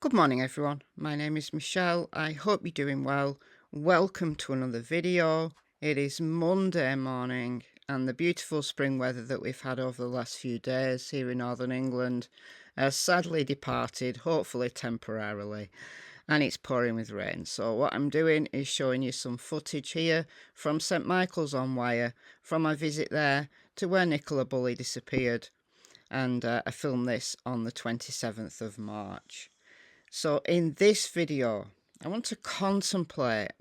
Good morning everyone, my name is Michelle. I hope you're doing well. Welcome to another video. It is Monday morning and the beautiful spring weather that we've had over the last few days here in northern England has sadly departed, hopefully temporarily, and it's pouring with rain. So what I'm doing is showing you some footage here from St Michael's on Wyre, from my visit there to where Nicola Bulley disappeared, and I filmed this on the 27th of March. So in this video, I want to contemplate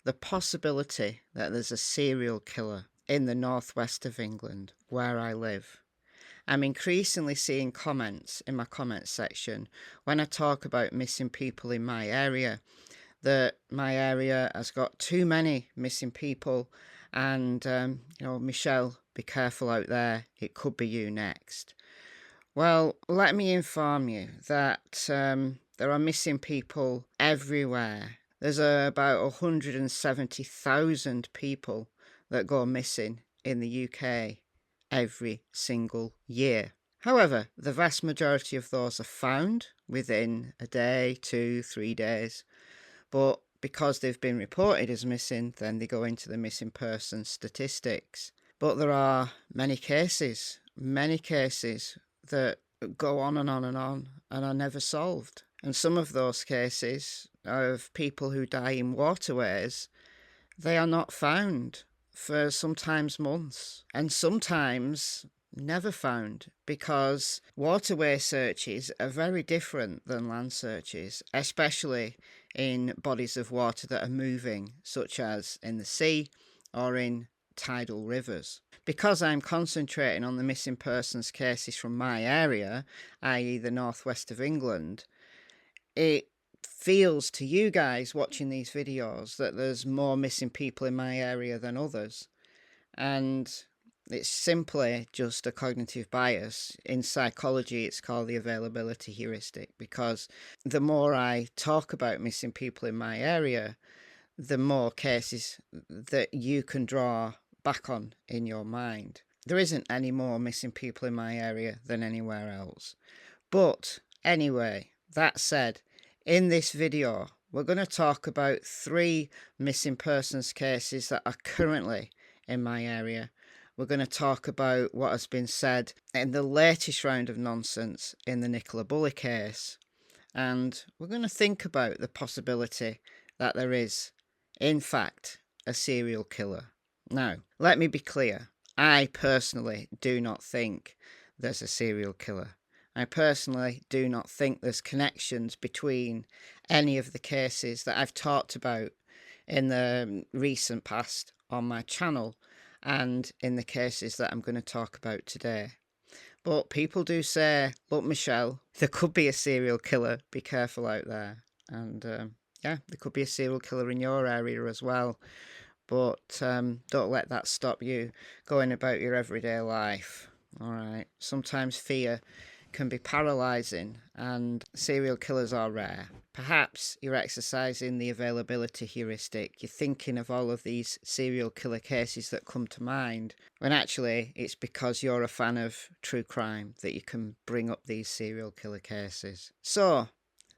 the possibility that there's a serial killer in the northwest of England where I live. I'm increasingly seeing comments in my comments section when I talk about missing people in my area, that my area has got too many missing people and, Michelle, be careful out there, it could be you next. Well, let me inform you that there are missing people everywhere. There's about 170,000 people that go missing in the UK every single year. However, the vast majority of those are found within a day, 2, 3 days. But because they've been reported as missing, then they go into the missing person statistics. But there are many cases that go on and on and on and are never solved. And some of those cases of people who die in waterways, they are not found for sometimes months and sometimes never found, because waterway searches are very different than land searches, especially in bodies of water that are moving, such as in the sea or in tidal rivers. Because I'm concentrating on the missing persons cases from my area, i.e. the northwest of England, it feels to you guys watching these videos that there's more missing people in my area than others. And it's simply just a cognitive bias. In psychology, it's called the availability heuristic, because the more I talk about missing people in my area, the more cases that you can draw back on in your mind. There isn't any more missing people in my area than anywhere else. But anyway, that said, in this video, we're going to talk about 3 missing persons cases that are currently in my area. We're going to talk about what has been said in the latest round of nonsense in the Nicola Bulley case. And we're going to think about the possibility that there is, in fact, a serial killer. Now, let me be clear. I personally do not think there's a serial killer. I personally do not think there's connections between any of the cases that I've talked about in the recent past on my channel and in the cases that I'm going to talk about today. But people do say, look, Michelle, there could be a serial killer. Be careful out there. And yeah, there could be a serial killer in your area as well. But don't let that stop you going about your everyday life. All right. Sometimes fear can be paralysing, and serial killers are rare. Perhaps you're exercising the availability heuristic. You're thinking of all of these serial killer cases that come to mind, when actually it's because you're a fan of true crime that you can bring up these serial killer cases. So,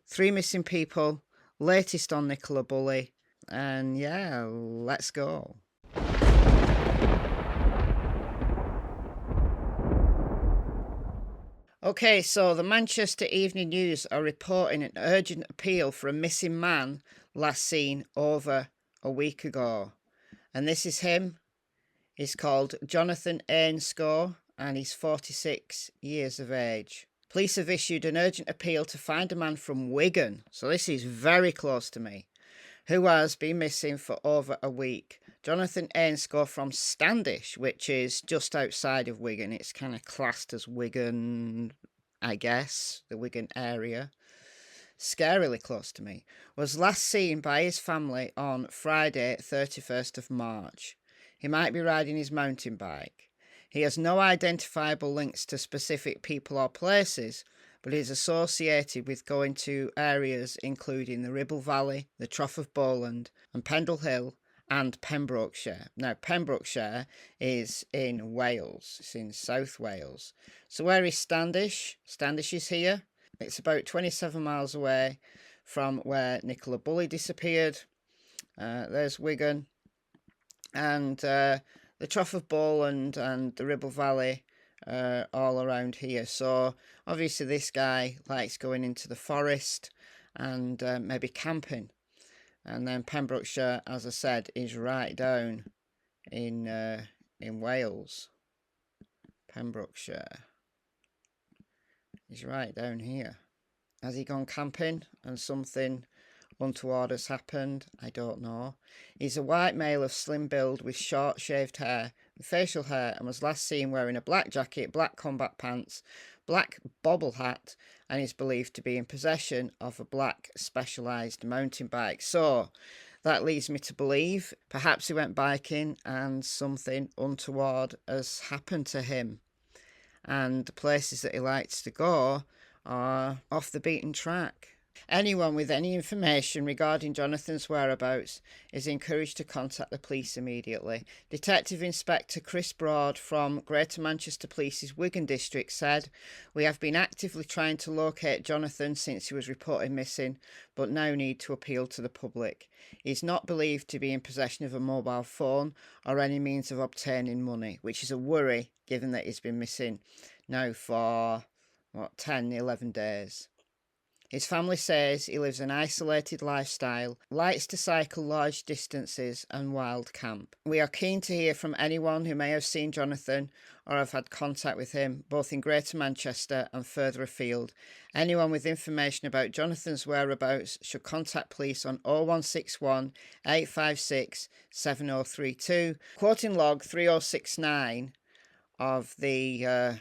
3 missing people, latest on Nicola Bulley, and yeah, let's go. Okay, so the Manchester Evening News are reporting an urgent appeal for a missing man last seen over a week ago. And this is him. He's called Jonathan Ainscough and he's 46 years of age. Police have issued an urgent appeal to find a man from Wigan, so this is very close to me, who has been missing for over a week. Jonathan Ainscough from Standish, which is just outside of Wigan. It's kind of classed as Wigan, I guess, the Wigan area. Scarily close to me. Was last seen by his family on Friday, 31st of March. He might be riding his mountain bike. He has no identifiable links to specific people or places, but is associated with going to areas including the Ribble Valley, the Trough of Bowland, and Pendle Hill, and Pembrokeshire. Now, Pembrokeshire is in Wales. It's in South Wales. So where is Standish? Standish is here. It's about 27 miles away from where Nicola Bulley disappeared. There's Wigan. And the Trough of Bull and the Ribble Valley all around here. So obviously this guy likes going into the forest and maybe camping. And then Pembrokeshire, as I said, is right down in Wales. Pembrokeshire is right down here. Has he gone camping and something untoward has happened? I don't know. He's a white male of slim build with short shaved hair, with facial hair, and was last seen wearing a black jacket, black combat pants, black bobble hat, and is believed to be in possession of a black specialised mountain bike. So that leads me to believe perhaps he went biking and something untoward has happened to him. And the places that he likes to go are off the beaten track. Anyone with any information regarding Jonathan's whereabouts is encouraged to contact the police immediately. Detective Inspector Chris Broad from Greater Manchester Police's Wigan District said, "We have been actively trying to locate Jonathan since he was reported missing, but now need to appeal to the public. He is not believed to be in possession of a mobile phone or any means of obtaining money, which is a worry given that he's been missing now for, 10, 11 days. His family says he lives an isolated lifestyle, likes to cycle large distances and wild camp. We are keen to hear from anyone who may have seen Jonathan or have had contact with him, both in Greater Manchester and further afield. Anyone with information about Jonathan's whereabouts should contact police on 0161 856 7032, quoting log 3069 of the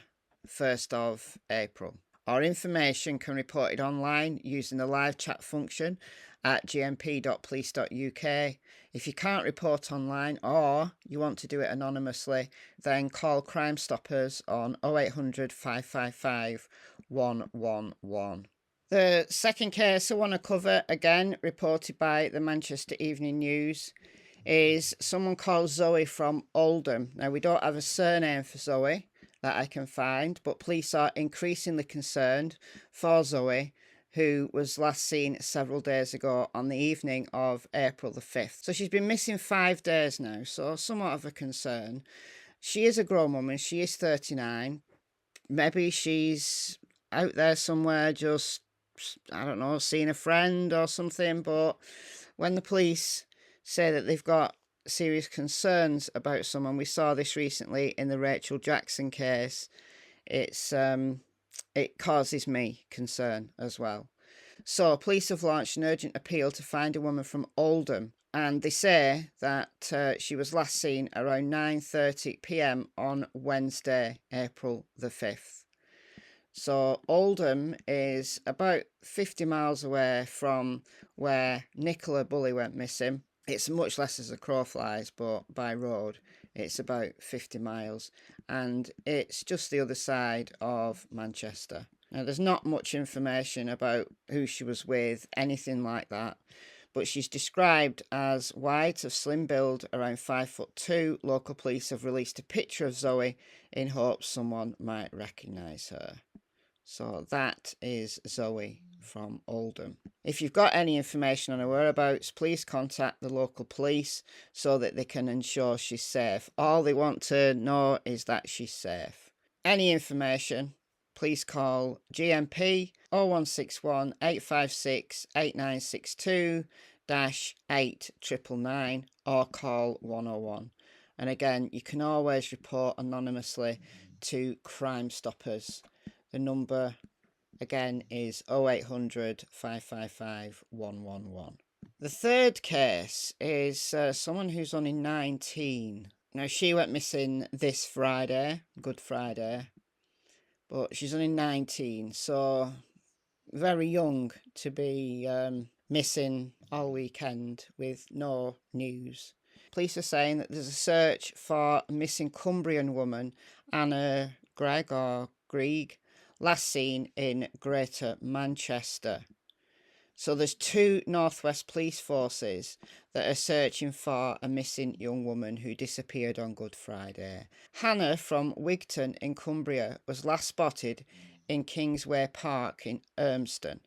1st of April. Our information can be reported online using the live chat function at gmp.police.uk. If you can't report online or you want to do it anonymously, then call Crime Stoppers on 0800 555 111. The second case I want to cover, again reported by the Manchester Evening News, is someone called Zoe from Oldham. Now, we don't have a surname for Zoe that I can find, but police are increasingly concerned for Zoe, who was last seen several days ago on the evening of April the 5th. So she's been missing 5 days now, so somewhat of a concern. She is a grown woman, she is 39. Maybe she's out there somewhere just, I don't know, seeing a friend or something, but when the police say that they've got serious concerns about someone, we saw this recently in the Rachel Jackson case, it causes me concern as well. So police have launched an urgent appeal to find a woman from Oldham, and they say that she was last seen around 9:30 p.m. on Wednesday, April the 5th. So Oldham is about 50 miles away from where Nicola Bulley went missing. It's much less as a crow flies, but by road it's about 50 miles, and it's just the other side of Manchester. Now, there's not much information about who she was with, anything like that, but she's described as white, of slim build, around 5'2". Local police have released a picture of Zoe in hopes someone might recognise her. So that is Zoe from Oldham. If you've got any information on her whereabouts, please contact the local police so that they can ensure she's safe. All they want to know is that she's safe. Any information, please call GMP 0161 856 8962 -8999 or call 101. And again, you can always report anonymously to Crime Stoppers. The number again is 0800 555 111. The third case is someone who's only 19. Now, she went missing this Friday, Good Friday, but she's only 19, so very young to be missing all weekend with no news. Police are saying that there's a search for a missing Cumbrian woman, Anna Greig or Greig, last seen in Greater Manchester. So there's 2 Northwest Police forces that are searching for a missing young woman who disappeared on Good Friday. Hannah from Wigton in Cumbria was last spotted in Kingsway Park in Urmston.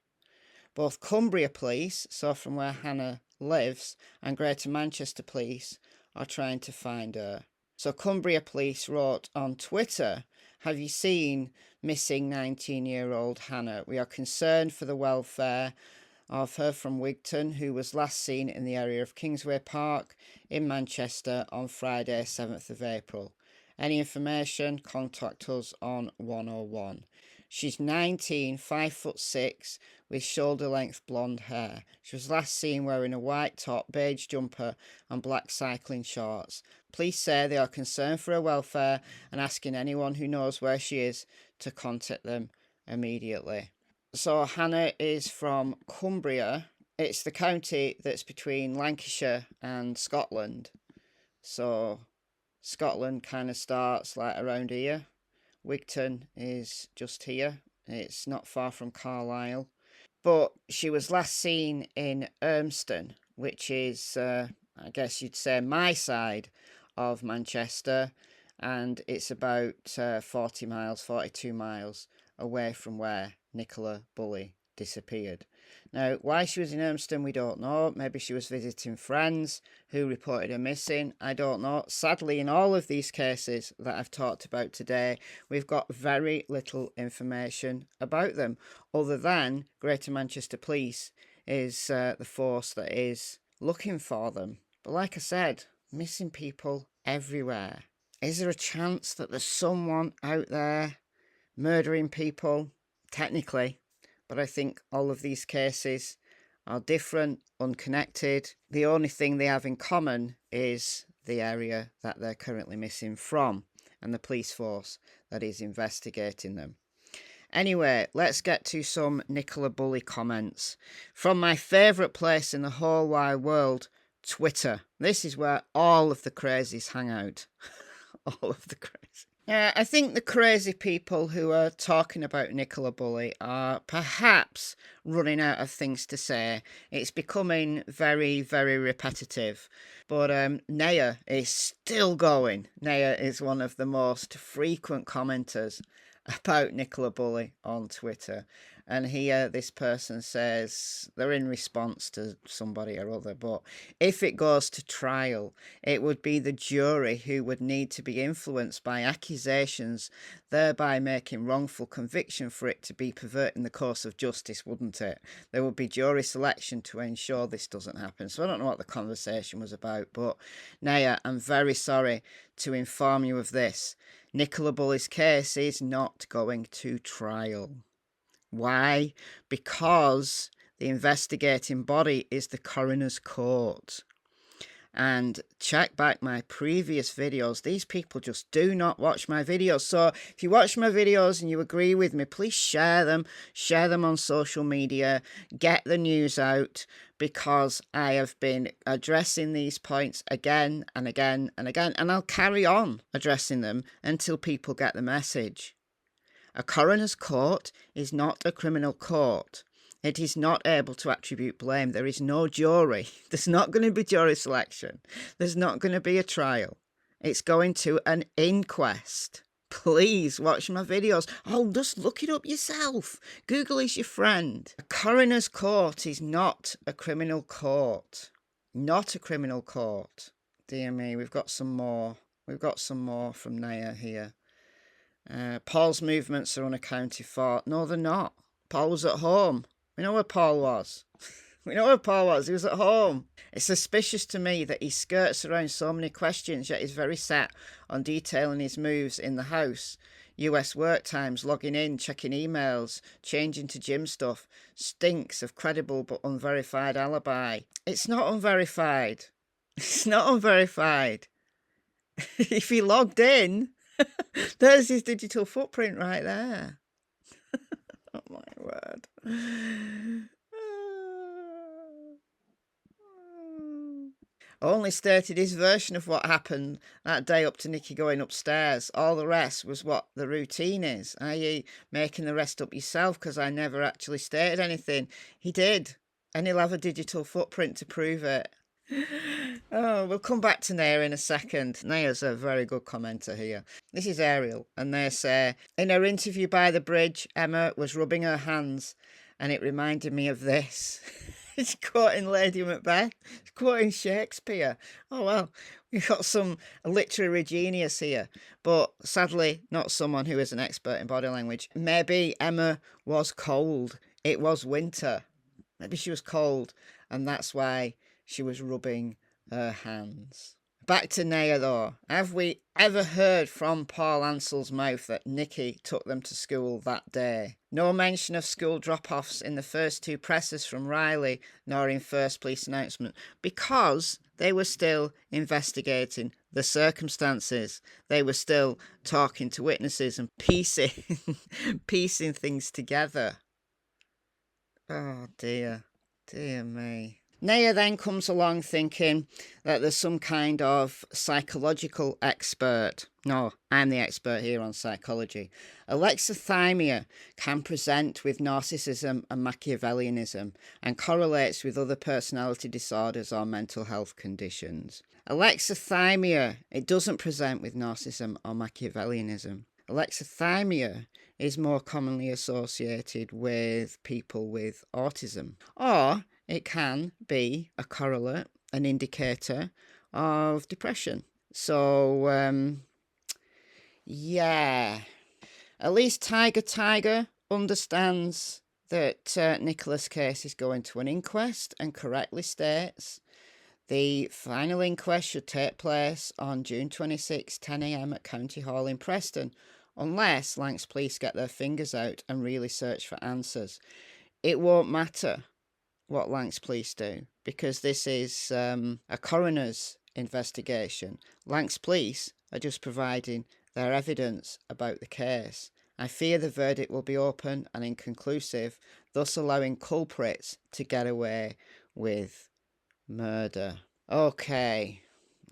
Both Cumbria Police, so from where Hannah lives, and Greater Manchester Police are trying to find her. So Cumbria Police wrote on Twitter, "Have you seen missing 19-year-old Hannah? We are concerned for the welfare of her from Wigton, who was last seen in the area of Kingsway Park in Manchester on Friday, 7th of April. Any information, contact us on 101. She's 19, 5'6", with shoulder-length blonde hair. She was last seen wearing a white top, beige jumper and black cycling shorts. Police say they are concerned for her welfare and asking anyone who knows where she is to contact them immediately." So Hannah is from Cumbria. It's the county that's between Lancashire and Scotland. So Scotland kind of starts like around here. Wigton is just here. It's not far from Carlisle. But she was last seen in Urmston, which is, I guess you'd say, my side of Manchester. And it's about 42 miles away from where Nicola Bulley disappeared. Now, why she was in Urmston, we don't know. Maybe she was visiting friends who reported her missing. I don't know. Sadly, in all of these cases that I've talked about today, we've got very little information about them, other than Greater Manchester Police is the force that is looking for them. But like I said, missing people everywhere. Is there a chance that there's someone out there murdering people? Technically. But I think all of these cases are different, unconnected. The only thing they have in common is the area that they're currently missing from and the police force that is investigating them. Anyway, let's get to some Nicola Bulley comments from my favourite place in the whole wide world, Twitter. This is where all of the crazies hang out. All of the crazy. I think the crazy people who are talking about Nicola Bulley are perhaps running out of things to say. It's becoming very, very repetitive. But Naya is still going. Naya is one of the most frequent commenters about Nicola Bulley on Twitter. And here this person says, they're in response to somebody or other, but if it goes to trial, it would be the jury who would need to be influenced by accusations, thereby making wrongful conviction for it to be perverting the course of justice, wouldn't it? There would be jury selection to ensure this doesn't happen. So I don't know what the conversation was about, but Naya, I'm very sorry to inform you of this. Nicola Bulley's case is not going to trial. Why? Because the investigating body is the coroner's court. And check back my previous videos. These people just do not watch my videos. So if you watch my videos and you agree with me, please share them. Share them on social media. Get the news out, because I have been addressing these points again and again and again. And I'll carry on addressing them until people get the message. A coroner's court is not a criminal court. It is not able to attribute blame. There is no jury. There's not going to be jury selection. There's not going to be a trial. It's going to an inquest. Please watch my videos. Oh, just look it up yourself. Google is your friend. A coroner's court is not a criminal court. Not a criminal court. Dear me, we've got some more. We've got some more from Naya here. Paul's movements are unaccounted for. No, they're not. Paul was at home. We know where Paul was. We know where Paul was. He was at home. It's suspicious to me that he skirts around so many questions, yet he's very set on detailing his moves in the house. US work times, logging in, checking emails, changing to gym stuff. Stinks of credible but unverified alibi. It's not unverified. It's not unverified. If he logged in... There's his digital footprint right there. Oh my word. Only stated his version of what happened that day up to Nikki going upstairs. All the rest was what the routine is, i.e. making the rest up yourself, because I never actually stated anything. He did, and he'll have a digital footprint to prove it. Oh, we'll come back to Naya in a second. Naya's a very good commenter here. This is Ariel, and they say, in her interview by the bridge, Emma was rubbing her hands, and it reminded me of this. It's quoting Lady Macbeth. It's quoting Shakespeare. Oh, well, we've got some literary genius here, but sadly, not someone who is an expert in body language. Maybe Emma was cold. It was winter. Maybe she was cold, and that's why she was rubbing her hands. Back to Naya though. Have we ever heard from Paul Ansell's mouth that Nicky took them to school that day? No mention of school drop-offs in the first two presses from Riley, nor in first police announcement, because they were still investigating the circumstances. They were still talking to witnesses and piecing things together. Oh dear, dear me. Naya then comes along thinking that there's some kind of psychological expert. No, I'm the expert here on psychology. Alexithymia can present with narcissism and Machiavellianism and correlates with other personality disorders or mental health conditions. Alexithymia, it doesn't present with narcissism or Machiavellianism. Alexithymia is more commonly associated with people with autism, or it can be a correlate, an indicator of depression. So, yeah. At least Tiger understands that Nicola's case is going to an inquest and correctly states the final inquest should take place on June 26, 10 a.m. at County Hall in Preston, unless Lancs police get their fingers out and really search for answers. It won't matter what Lancs police do, because this is a coroner's investigation. Lancs police are just providing their evidence about the case. I fear the verdict will be open and inconclusive, thus allowing culprits to get away with murder. Okay,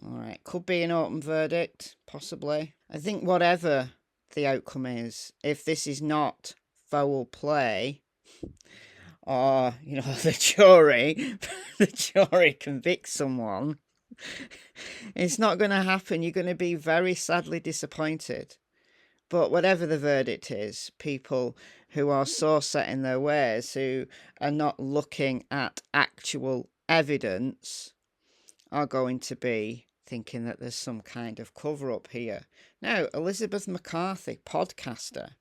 all right, could be an open verdict, possibly. I think whatever the outcome is, if this is not foul play, or, the jury convicts someone, it's not going to happen. You're going to be very sadly disappointed. But whatever the verdict is, people who are so set in their ways, who are not looking at actual evidence, are going to be thinking that there's some kind of cover-up here. Now, Elizabeth McCarthy, podcaster,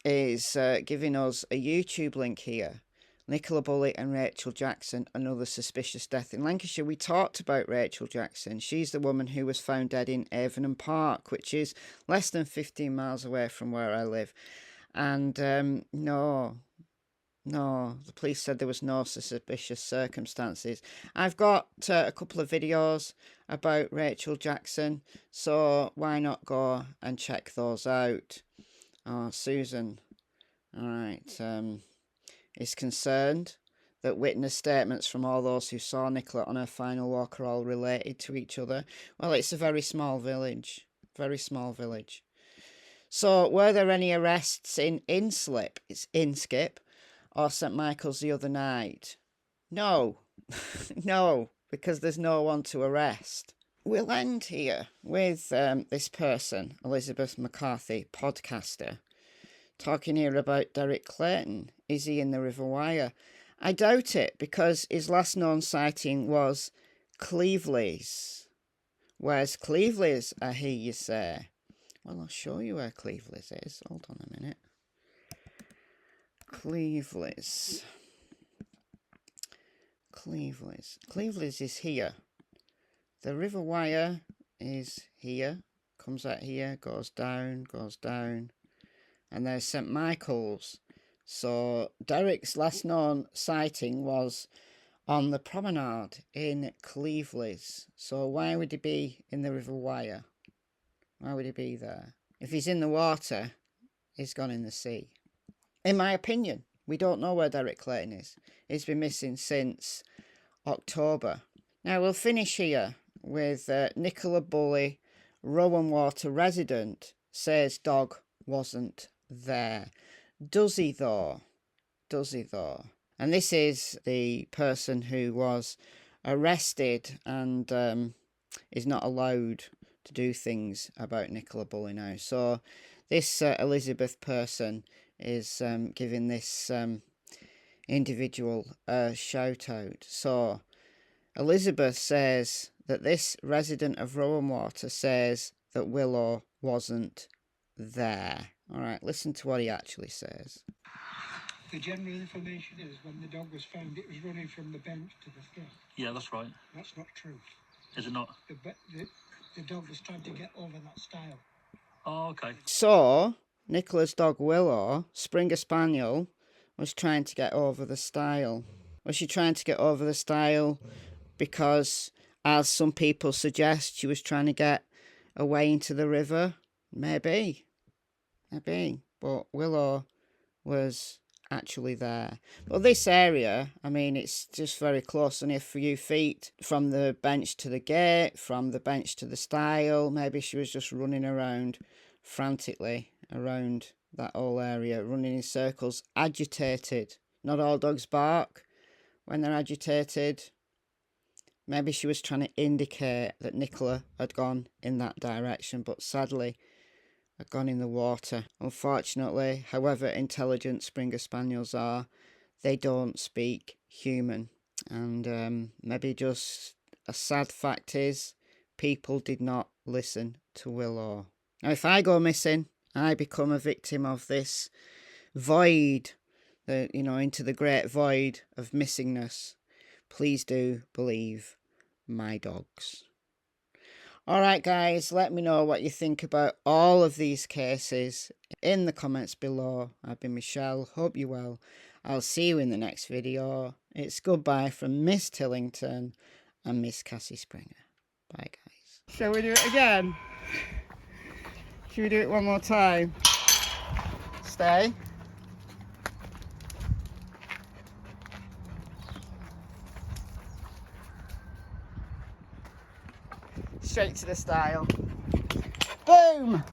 is giving us a YouTube link here. Nicola Bulley and Rachel Jackson, another suspicious death in Lancashire. We talked about Rachel Jackson. She's the woman who was found dead in Avonham Park, which is less than 15 miles away from where I live. And no, the police said there was no suspicious circumstances. I've got a couple of videos about Rachel Jackson, so why not go and check those out? Oh, Susan, all right, is concerned that witness statements from all those who saw Nicola on her final walk are all related to each other. Well, it's a very small village. Very small village. So, were there any arrests in Inskip? It's Inskip, or St Michael's the other night? No. No, because there's no one to arrest. We'll end here with this person, Elizabeth McCarthy, podcaster, talking here about Derek Clayton. Is he in the River Wyre? I doubt it, because his last known sighting was Cleveley's. Where's Cleveley's, I hear you say? Well, I'll show you where Cleveley's is. Hold on a minute. Cleveley's is here. The River Wyre is here. Comes out here, goes down. And there's St Michael's. So Derek's last known sighting was on the promenade in Cleveley's. So why would he be in the River Wyre? Why would he be there? If he's in the water, he's gone in the sea. In my opinion, we don't know where Derek Clayton is. He's been missing since October. Now we'll finish here with Nicola Bulley, Rowan Water resident, says dog wasn't there. Does he though? And this is the person who was arrested and is not allowed to do things about Nicola Bulley now. So this Elizabeth person is giving this individual a shout out. So Elizabeth says that this resident of Rowanwater says that Willow wasn't there. All right, listen to what he actually says. The general information is when the dog was found, it was running from the bench to the floor. Yeah, that's right. That's not true. Is it not? The dog was trying to get over that stile. Oh, okay. So Nicola's dog Willow, Springer Spaniel, was trying to get over the stile. Was she trying to get over the stile because, as some people suggest, she was trying to get away into the river? Maybe. But Willow was actually there. But this area, I mean, it's just very close, only a few feet from the bench to the gate, from the bench to the stile. Maybe she was just running around frantically around that whole area, running in circles, agitated. Not all dogs bark when they're agitated. Maybe she was trying to indicate that Nicola had gone in that direction, but sadly had gone in the water. Unfortunately, however intelligent Springer Spaniels are, they don't speak human. And maybe just a sad fact is, people did not listen to Willow. Now, if I go missing, I become a victim of this void, into the great void of missingness. Please do believe my dogs. Alright guys, let me know what you think about all of these cases in the comments below. I've been Michelle, hope you're well. I'll see you in the next video. It's goodbye from Miss Tillington and Miss Cassie Springer. Bye guys. Shall we do it again? Should we do it one more time? Stay. Straight to the stile. Boom!